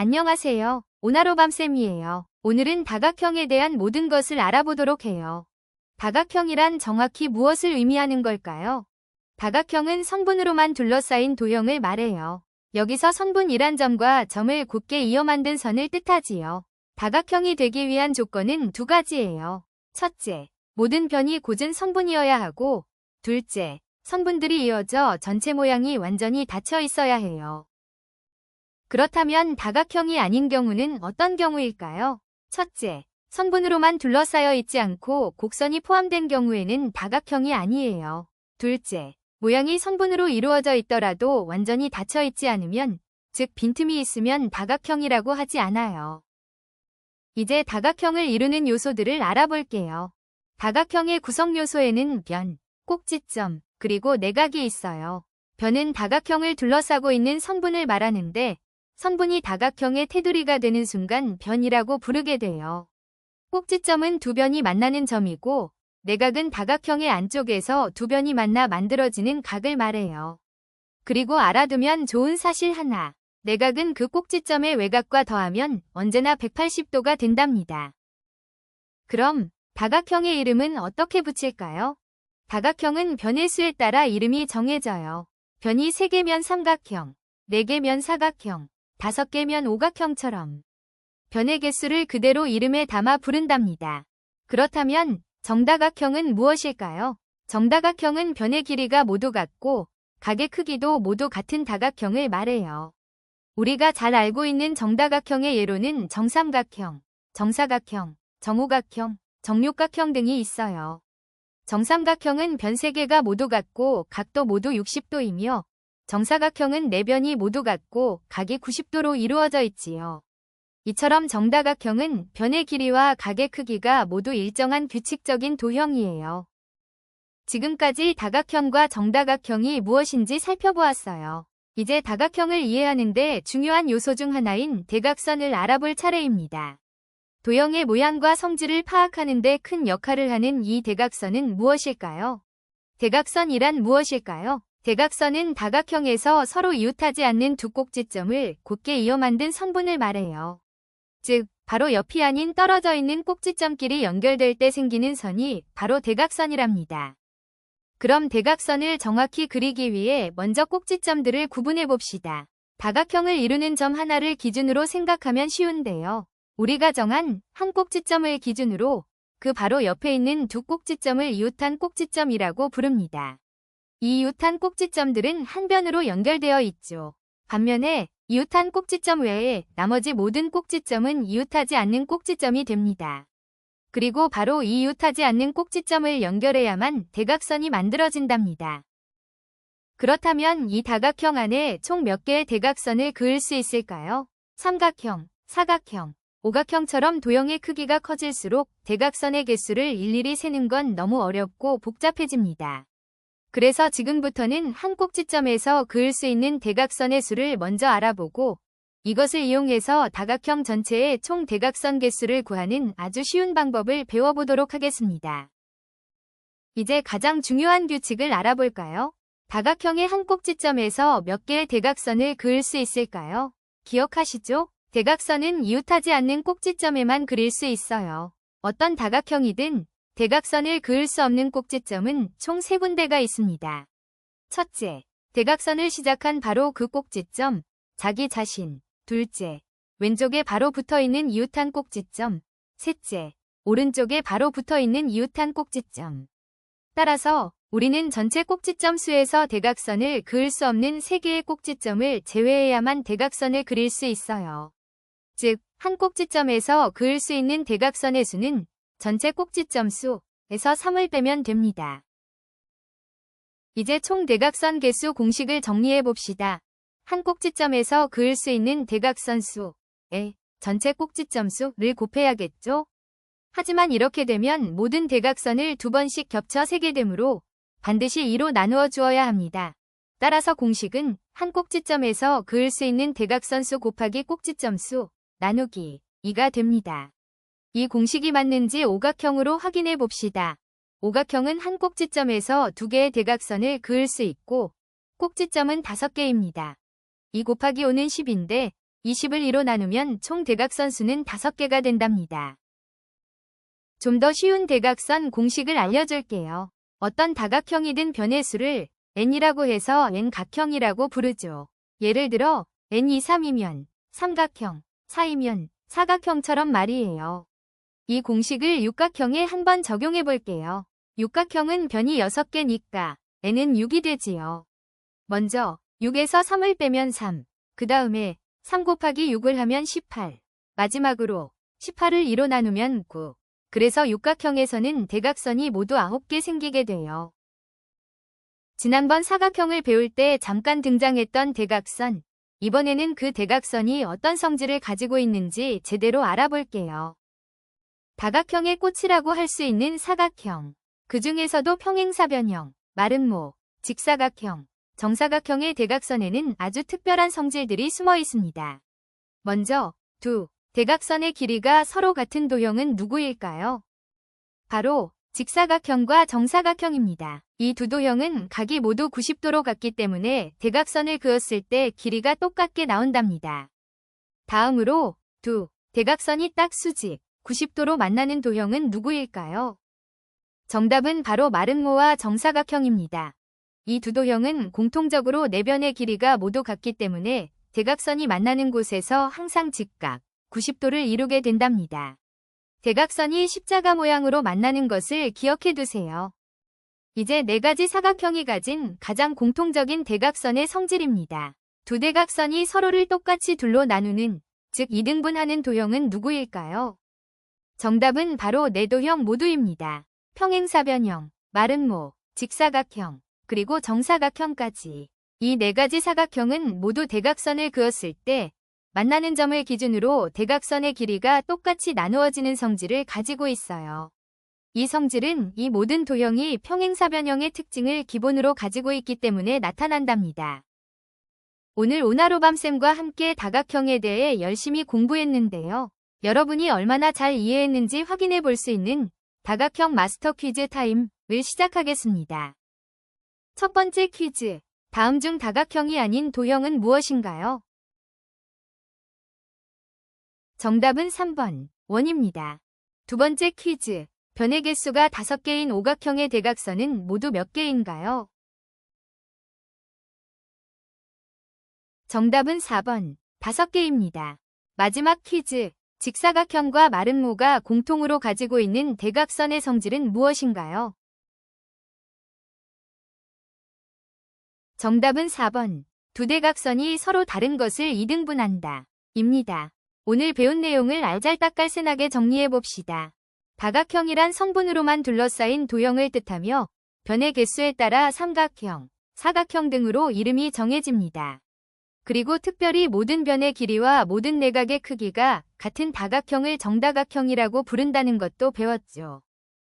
안녕하세요. 오나로밤쌤이에요. 오늘은 다각형에 대한 모든 것을 알아보도록 해요. 다각형이란 정확히 무엇을 의미하는 걸까요? 다각형은 선분으로만 둘러싸인 도형을 말해요. 여기서 선분이란 점과 점을 곱게 이어 만든 선을 뜻하지요. 다각형이 되기 위한 조건은 두 가지예요. 첫째, 모든 변이 고은 선분이어야 하고, 둘째, 선분들이 이어져 전체 모양이 완전히 닫혀 있어야 해요. 그렇다면 다각형이 아닌 경우는 어떤 경우일까요? 첫째, 선분으로만 둘러싸여 있지 않고 곡선이 포함된 경우에는 다각형이 아니에요. 둘째, 모양이 선분으로 이루어져 있더라도 완전히 닫혀 있지 않으면, 즉 빈틈이 있으면 다각형이라고 하지 않아요. 이제 다각형을 이루는 요소들을 알아볼게요. 다각형의 구성 요소에는 변, 꼭지점, 그리고 내각이 있어요. 변은 다각형을 둘러싸고 있는 선분을 말하는데, 선분이 다각형의 테두리가 되는 순간 변이라고 부르게 돼요. 꼭지점은 두 변이 만나는 점이고, 내각은 다각형의 안쪽에서 두 변이 만나 만들어지는 각을 말해요. 그리고 알아두면 좋은 사실 하나, 내각은 그 꼭지점의 외곽과 더하면 언제나 180도가 된답니다. 그럼 다각형의 이름은 어떻게 붙일까요? 다각형은 변의 수에 따라 이름이 정해져요. 변이 3개면 삼각형, 4개면 사각형, 5개면 오각형처럼 변의 개수를 그대로 이름에 담아 부른답니다. 그렇다면 정다각형은 무엇일까요? 정다각형은 변의 길이가 모두 같고 각의 크기도 모두 같은 다각형을 말해요. 우리가 잘 알고 있는 정다각형의 예로는 정삼각형, 정사각형, 정오각형, 정육각형 등이 있어요. 정삼각형은 변 3개가 모두 같고 각도 모두 60도이며 정사각형은 4변이 모두 같고 각이 90도로 이루어져 있지요. 이처럼 정다각형은 변의 길이와 각의 크기가 모두 일정한 규칙적인 도형이에요. 지금까지 다각형과 정다각형이 무엇인지 살펴보았어요. 이제 다각형을 이해하는데 중요한 요소 중 하나인 대각선을 알아볼 차례입니다. 도형의 모양과 성질을 파악하는 데 큰 역할을 하는 이 대각선은 무엇일까요? 대각선이란 무엇일까요? 대각선은 다각형에서 서로 이웃하지 않는 두 꼭지점을 곧게 이어 만든 선분을 말해요. 즉, 바로 옆이 아닌 떨어져 있는 꼭지점끼리 연결될 때 생기는 선이 바로 대각선이랍니다. 그럼 대각선을 정확히 그리기 위해 먼저 꼭지점들을 구분해 봅시다. 다각형을 이루는 점 하나를 기준으로 생각하면 쉬운데요. 우리가 정한 한 꼭지점을 기준으로 그 바로 옆에 있는 두 꼭지점을 이웃한 꼭지점이라고 부릅니다. 이 이웃한 꼭지점들은 한 변으로 연결되어 있죠. 반면에 이웃한 꼭지점 외에 나머지 모든 꼭지점은 이웃하지 않는 꼭지점이 됩니다. 그리고 바로 이 이웃하지 않는 꼭지점을 연결해야만 대각선이 만들어진답니다. 그렇다면 이 다각형 안에 총 몇 개의 대각선을 그을 수 있을까요? 삼각형, 사각형, 오각형처럼 도형의 크기가 커질수록 대각선의 개수를 일일이 세는 건 너무 어렵고 복잡해집니다. 그래서 지금부터는 한 꼭지점에서 그을 수 있는 대각선의 수를 먼저 알아보고 이것을 이용해서 다각형 전체의 총 대각선 개수를 구하는 아주 쉬운 방법을 배워보도록 하겠습니다. 이제 가장 중요한 규칙을 알아볼까요? 다각형의 한 꼭지점에서 몇 개의 대각선을 그을 수 있을까요? 기억하시죠? 대각선은 이웃하지 않는 꼭지점에만 그릴 수 있어요. 어떤 다각형이든 대각선을 그을 수 없는 꼭지점은 총 3군데가 있습니다. 첫째, 대각선을 시작한 바로 그 꼭지점, 자기 자신. 둘째, 왼쪽에 바로 붙어있는 이웃한 꼭지점. 셋째, 오른쪽에 바로 붙어있는 이웃한 꼭지점. 따라서 우리는 전체 꼭지점 수에서 대각선을 그을 수 없는 3개의 꼭지점을 제외해야만 대각선을 그릴 수 있어요. 즉, 한 꼭지점에서 그을 수 있는 대각선의 수는 전체 꼭지점 수에서 3을 빼면 됩니다. 이제 총 대각선 개수 공식을 정리해 봅시다. 한 꼭지점에서 그을 수 있는 대각선 수에 전체 꼭지점 수를 곱해야겠죠? 하지만 이렇게 되면 모든 대각선을 2번씩 겹쳐 세게 되므로 반드시 2로 나누어 주어야 합니다. 따라서 공식은 한 꼭지점에서 그을 수 있는 대각선 수 곱하기 꼭지점 수 나누기 2가 됩니다. 이 공식이 맞는지 오각형으로 확인해 봅시다. 오각형은 한 꼭지점에서 2개의 대각선을 그을 수 있고 꼭지점은 5개입니다. 2 곱하기 5는 10인데 20을 2로 나누면 총 대각선 수는 5개가 된답니다. 좀 더 쉬운 대각선 공식을 알려줄게요. 어떤 다각형이든 변의 수를 n이라고 해서 n각형이라고 부르죠. 예를 들어 n이 3이면 삼각형, 4이면 사각형처럼 말이에요. 이 공식을 육각형에 한번 적용해 볼게요. 육각형은 변이 6개니까 n은 6이 되지요. 먼저 6에서 3을 빼면 3, 그 다음에 3 곱하기 6을 하면 18, 마지막으로 18을 2로 나누면 9. 그래서 육각형에서는 대각선이 모두 9개 생기게 돼요. 지난번 사각형을 배울 때 잠깐 등장했던 대각선, 이번에는 그 대각선이 어떤 성질을 가지고 있는지 제대로 알아볼게요. 다각형의 꽃이라고 할 수 있는 사각형, 그 중에서도 평행사변형, 마름모, 직사각형, 정사각형의 대각선에는 아주 특별한 성질들이 숨어 있습니다. 먼저 두 대각선의 길이가 서로 같은 도형은 누구일까요? 바로 직사각형과 정사각형입니다. 이 두 도형은 각이 모두 90도로 같기 때문에 대각선을 그었을 때 길이가 똑같게 나온답니다. 다음으로 두 대각선이 딱 수직 90도로 만나는 도형은 누구일까요? 정답은 바로 마름모와 정사각형입니다. 이 두 도형은 공통적으로 내변의 길이가 모두 같기 때문에 대각선이 만나는 곳에서 항상 직각 90도를 이루게 된답니다. 대각선이 십자가 모양으로 만나는 것을 기억해 두세요. 이제 4가지 사각형이 가진 가장 공통적인 대각선의 성질입니다. 두 대각선이 서로를 똑같이 둘로 나누는, 즉 2등분하는 도형은 누구일까요? 정답은 바로 4도형 모두입니다. 평행사변형, 마름모, 직사각형, 그리고 정사각형까지. 이 4가지 사각형은 모두 대각선을 그었을 때 만나는 점을 기준으로 대각선의 길이가 똑같이 나누어지는 성질을 가지고 있어요. 이 성질은 이 모든 도형이 평행사변형의 특징을 기본으로 가지고 있기 때문에 나타난답니다. 오늘 오나로밤쌤과 함께 다각형에 대해 열심히 공부했는데요. 여러분이 얼마나 잘 이해했는지 확인해 볼 수 있는 다각형 마스터 퀴즈 타임을 시작하겠습니다. 첫 번째 퀴즈. 다음 중 다각형이 아닌 도형은 무엇인가요? 정답은 3번, 원입니다. 두 번째 퀴즈. 변의 개수가 5개인 오각형의 대각선은 모두 몇 개인가요? 정답은 4번, 5개입니다. 마지막 퀴즈. 직사각형과 마름모가 공통으로 가지고 있는 대각선의 성질은 무엇인가요? 정답은 4번. 두 대각선이 서로 다른 것을 2등분한다. 입니다. 오늘 배운 내용을 알잘딱깔센하게 정리해봅시다. 다각형이란 성분으로만 둘러싸인 도형을 뜻하며 변의 개수에 따라 삼각형, 사각형 등으로 이름이 정해집니다. 그리고 특별히 모든 변의 길이와 모든 내각의 크기가 같은 다각형을 정다각형이라고 부른다는 것도 배웠죠.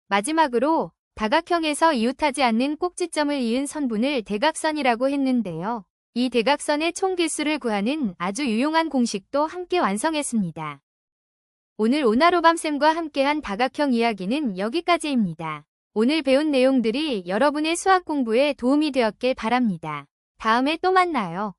마지막으로 다각형에서 이웃하지 않는 꼭지점을 이은 선분을 대각선이라고 했는데요. 이 대각선의 총개수를 구하는 아주 유용한 공식도 함께 완성했습니다. 오늘 오나로밤쌤과 함께한 다각형 이야기는 여기까지입니다. 오늘 배운 내용들이 여러분의 수학 공부에 도움이 되었길 바랍니다. 다음에 또 만나요.